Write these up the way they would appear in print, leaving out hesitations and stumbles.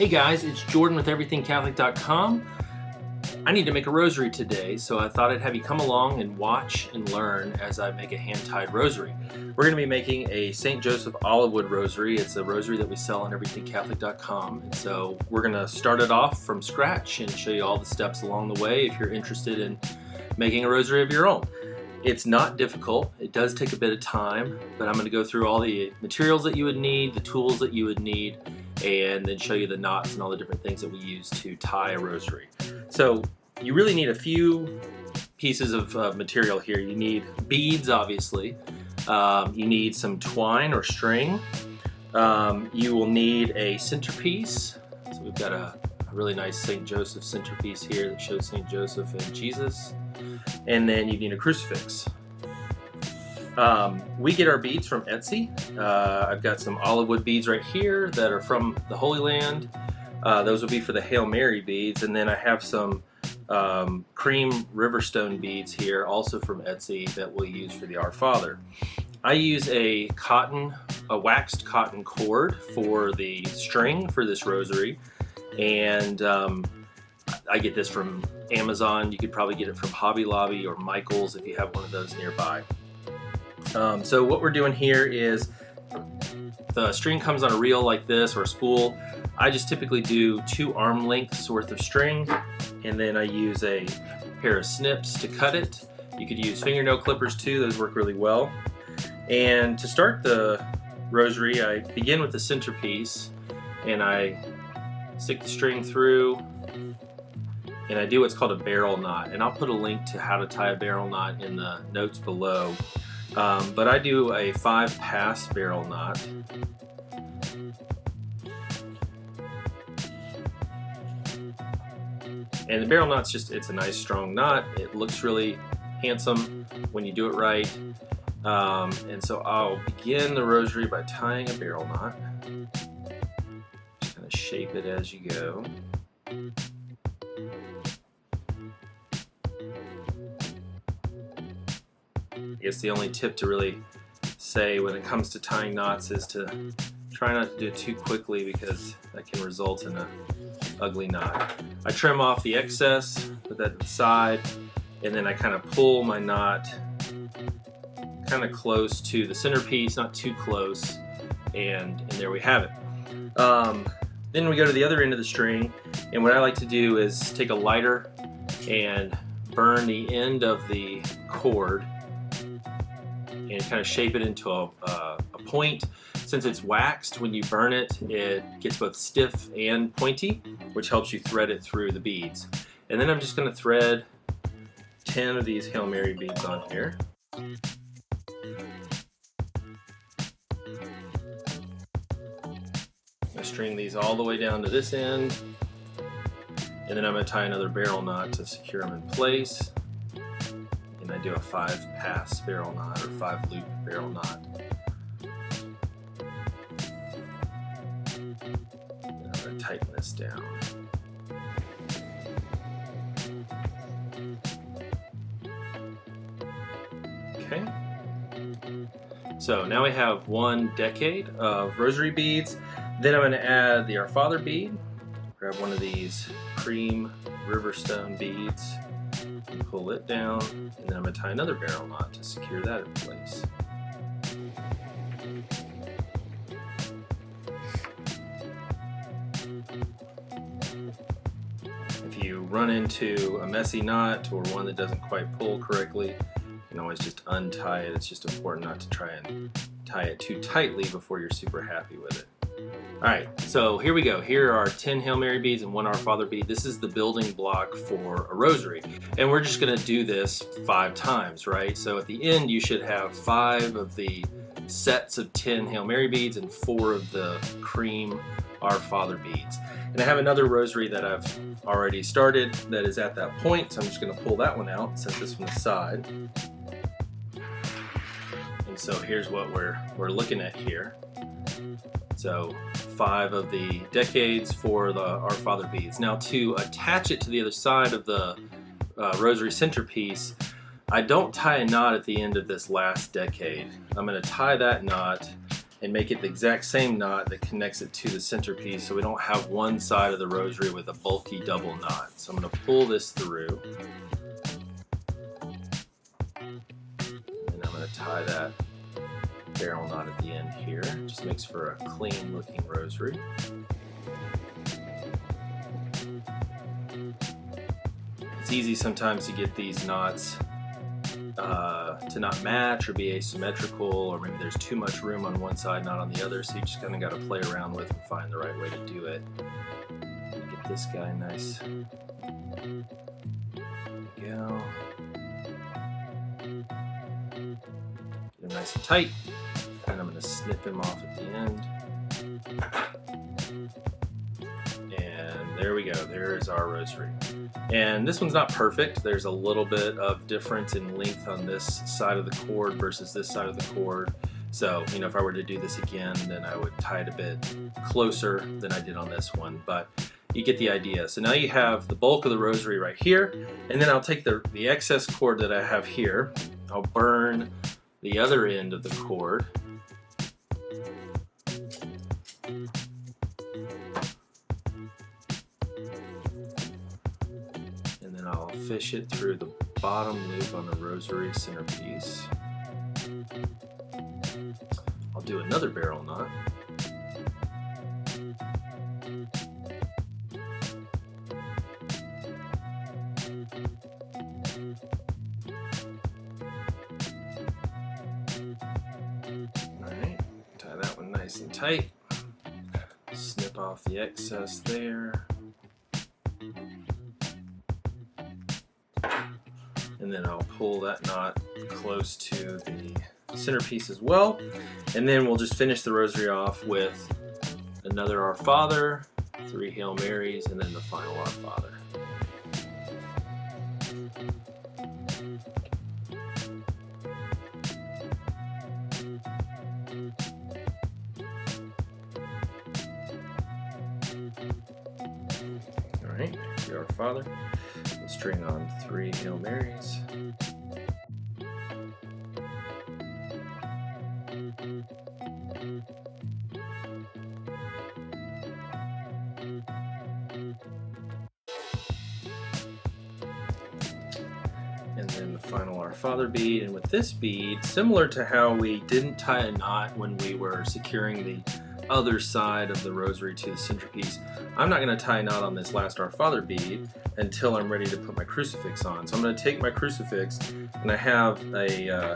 Hey guys, it's Jordan with everythingcatholic.com. I need to make a rosary today, so I thought I'd have you come along and watch and learn as I make a hand-tied rosary. We're going to be making a St. Joseph olivewood rosary. It's a rosary that we sell on everythingcatholic.com. And so we're going to start it off from scratch and show you all the steps along the way if you're interested in making a rosary of your own. It's not difficult. It does take a bit of time, but I'm going to go through all the materials that you would need, the tools that you would need, and then show you the knots and all the different things that we use to tie a rosary. So you really need a few pieces of material here. You need beads, obviously. You need some twine or string. You will need a centerpiece. So we've got a really nice St. Joseph centerpiece here that shows St. Joseph and Jesus. And then you need a crucifix. We get our beads from Etsy. I've got some olivewood beads right here that are from the Holy Land. Those will be for the Hail Mary beads. And then I have some cream riverstone beads here, also from Etsy, that we'll use for the Our Father. I use a waxed cotton cord for the string for this rosary. And I get this from Amazon. You could probably get it from Hobby Lobby or Michael's if you have one of those nearby. So what we're doing here is the string comes on a reel like this or a spool. I just typically do 2 arm lengths worth of string, and then I use a pair of snips to cut it. You could use fingernail clippers too, those work really well. And to start the rosary, I begin with the centerpiece and I stick the string through, and I do what's called a barrel knot, and I'll put a link to how to tie a barrel knot in the notes below. But I do a 5-pass barrel knot. And the barrel knot's it's a nice strong knot. It looks really handsome when you do it right. And so I'll begin the rosary by tying a barrel knot. Just kind of shape it as you go. I guess the only tip to really say when it comes to tying knots is to try not to do it too quickly, because that can result in an ugly knot. I trim off the excess, put that to the side, and then I kind of pull my knot kind of close to the centerpiece, not too close, and there we have it. Then we go to the other end of the string, and what I like to do is take a lighter and burn the end of the cord and kind of shape it into a point. Since it's waxed, when you burn it, it gets both stiff and pointy, which helps you thread it through the beads. And then I'm just going to thread 10 of these Hail Mary beads on here. I string these all the way down to this end, and then I'm going to tie another barrel knot to secure them in place. And I do a 5-pass barrel knot or 5-loop barrel knot. And I'm going to tighten this down. Okay. So now we have 1 decade of rosary beads. Then I'm going to add the Our Father bead. Grab one of these cream riverstone beads. Pull it down, and then I'm going to tie another barrel knot to secure that in place. If you run into a messy knot or one that doesn't quite pull correctly, you can always just untie it. It's just important not to try and tie it too tightly before you're super happy with it. Alright, so here we go. Here are 10 Hail Mary beads and 1 Our Father bead. This is the building block for a rosary. And we're just going to do this 5 times, right? So at the end you should have 5 of the sets of 10 Hail Mary beads and 4 of the cream Our Father beads. And I have another rosary that I've already started that is at that point, so I'm just going to pull that one out and set this one aside. And so here's what we're looking at here. So 5 of the decades for the Our Father beads. Now to attach it to the other side of the rosary centerpiece, I don't tie a knot at the end of this last decade. I'm going to tie that knot and make it the exact same knot that connects it to the centerpiece, so we don't have one side of the rosary with a bulky double knot. So I'm going to pull this through, and I'm going to tie that barrel knot at the end here. It just makes for a clean looking rosary. It's easy sometimes to get these knots to not match or be asymmetrical, or maybe there's too much room on one side, not on the other, so you just kind of got to play around with and find the right way to do it. Get this guy nice. There we go. Get him nice and tight, and I'm going to snip him off at the end. And there we go, there's our rosary. And this one's not perfect. There's a little bit of difference in length on this side of the cord versus this side of the cord. So, you know, if I were to do this again, then I would tie it a bit closer than I did on this one, but you get the idea. So now you have the bulk of the rosary right here, and then I'll take the excess cord that I have here. I'll burn the other end of the cord. I'll fish it through the bottom loop on the rosary centerpiece. I'll do another barrel knot. Alright, tie that one nice and tight. Snip off the excess there. And then I'll pull that knot close to the centerpiece as well. And then we'll just finish the rosary off with another Our Father, 3 Hail Marys, and then the final Our Father. All right, here's Our Father. String on 3 Hail Marys. And then the final Our Father bead. And with this bead, similar to how we didn't tie a knot when we were securing the other side of the rosary to the centerpiece, I'm not going to tie a knot on this last Our Father bead until I'm ready to put my crucifix on. So I'm going to take my crucifix, and I have I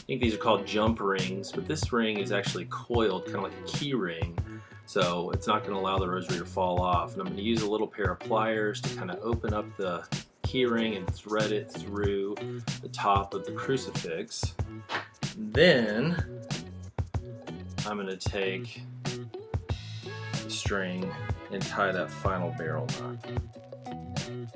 think these are called jump rings, but this ring is actually coiled, kind of like a key ring, so it's not going to allow the rosary to fall off. And I'm going to use a little pair of pliers to kind of open up the key ring and thread it through the top of the crucifix. Then I'm going to take the string and tie that final barrel knot. I'm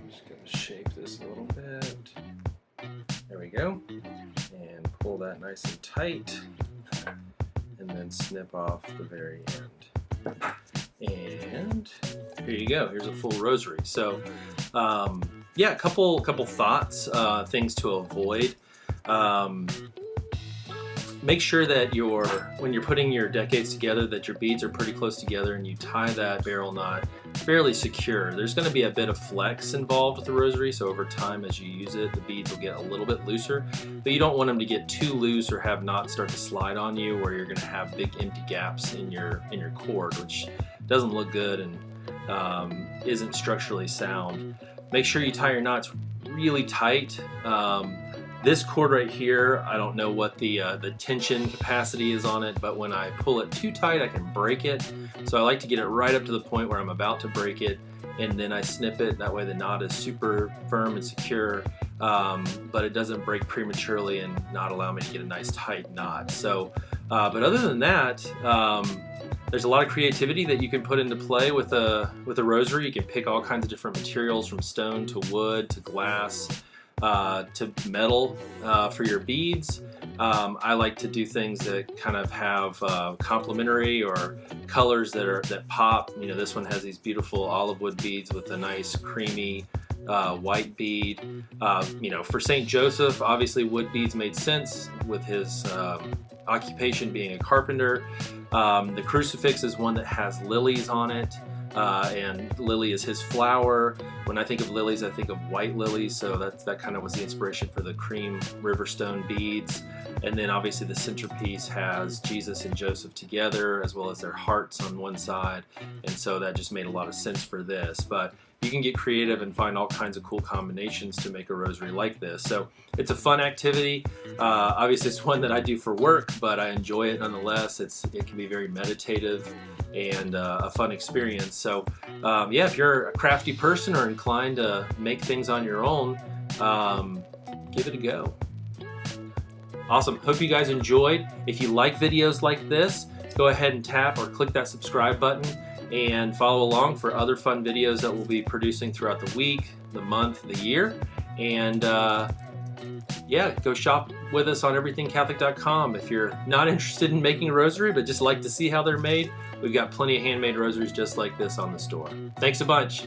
just going to shape this a little bit. There we go. And pull that nice and tight. And then snip off the very end. And here you go. Here's a full rosary. So, yeah, a couple thoughts, things to avoid. Make sure that when you're putting your decades together, that your beads are pretty close together, and you tie that barrel knot fairly secure. There's going to be a bit of flex involved with the rosary, so over time as you use it, the beads will get a little bit looser, but you don't want them to get too loose or have knots start to slide on you, where you're going to have big empty gaps in your cord, which doesn't look good and isn't structurally sound. Make sure you tie your knots really tight. This cord right here, I don't know what the tension capacity is on it, but when I pull it too tight, I can break it. So I like to get it right up to the point where I'm about to break it, and then I snip it. That way the knot is super firm and secure, but it doesn't break prematurely and not allow me to get a nice tight knot. So, but other than that, there's a lot of creativity that you can put into play with a rosary. You can pick all kinds of different materials, from stone to wood to glass, to metal for your beads. I like to do things that kind of have complementary or colors that pop. You know, this one has these beautiful olive wood beads with a nice creamy white bead. You know, for St. Joseph, obviously wood beads made sense with his occupation being a carpenter. The crucifix is one that has lilies on it. And lily is his flower. When I think of lilies, I think of white lilies, so that kind of was the inspiration for the cream riverstone beads. And then obviously the centerpiece has Jesus and Joseph together, as well as their hearts on one side, and so that just made a lot of sense for this. But you can get creative and find all kinds of cool combinations to make a rosary like this. So it's a fun activity. Obviously it's one that I do for work, but I enjoy it nonetheless. It can be very meditative and a fun experience. So yeah, if you're a crafty person or inclined to make things on your own, give it a go. Awesome. Hope you guys enjoyed. If you like videos like this, go ahead and tap or click that subscribe button and follow along for other fun videos that we'll be producing throughout the week, the month, the year. And yeah, go shop with us on everythingcatholic.com. If you're not interested in making a rosary but just like to see how they're made, we've got plenty of handmade rosaries just like this on the store. Thanks a bunch.